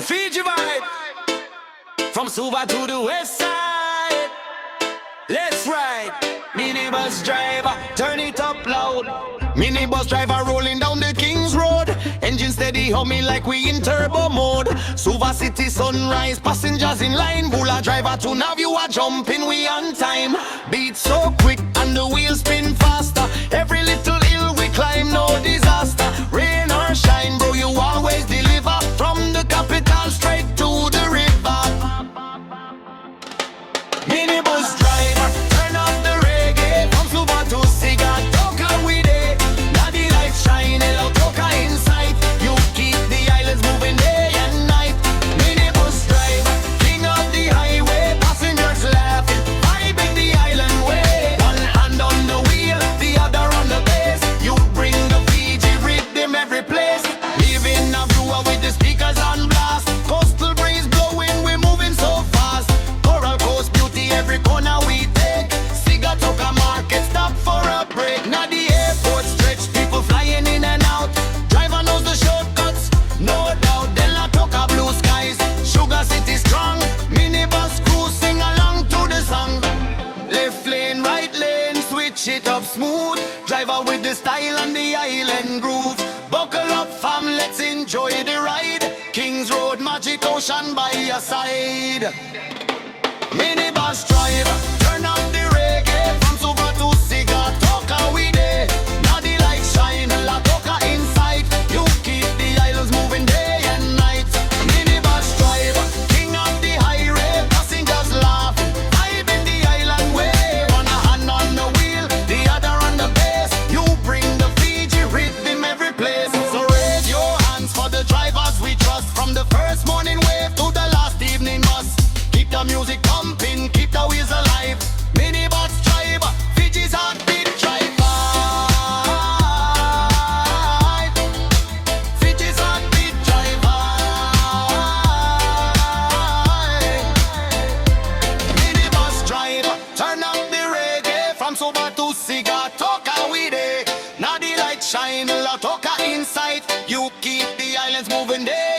Fiji vibe. From Suva to the west side. Let's ride. Minibus driver, turn it up loud. Minibus driver rolling down the King's Road. Engine steady, humming like we in turbo mode. Suva city sunrise, passengers in line. Bula driver to nav, you are jumping, we on time. Beat so quick and the wheels spin faster. Every little hill we climb, no disaster. Rain or shine, bro, you always deliver. From the capital straight to the river. Minibus driver, turn up the reggae. From Suva to Lautoka we dey. Now the light shine, Lautoka inside. You keep the islands moving day and night. Minibus driver, king of the highway. Passengers laughing, vibing the island way. One hand on the wheel, the other on the bass. You bring the Fiji rhythm every place. Living a view with the speakers on blast. Coastal breeze blowing, we're moving so fast. Coral Coast beauty, every corner we take. Lautoka market, stop for a break. Now the airport stretch, people flying in and out. Driver knows the shortcuts, no doubt. Then Lautoka blue skies, Sugar City strong. Minibus crew sing along to the song. Left lane, right lane, switch it up smooth. Driver with the style and the island groove. Buckle up fam, let's enjoy the ride. King's Road, Magic Ocean by your side. Minibus driver, turn up the reggae. From Suva to Lautoka we dey. Now the light shine, Lautoka inside. You keep the islands moving day and night. Minibus driver, king of the highway. Passengers laughing, vibing the island way. One hand on the wheel, the other on the bass. You bring the Fiji rhythm every place. So raise your hands for the drivers we trust. From the first morning wave to the last evening bus. Keep the music pumping, keep the wheels alive. Minibus driver, Fiji's heartbeat driver. Fiji's heartbeat driver. Minibus driver, turn up the reggae. From Suva to Lautoka we dey. Now the light shine, Lautoka inside. You keep the islands moving day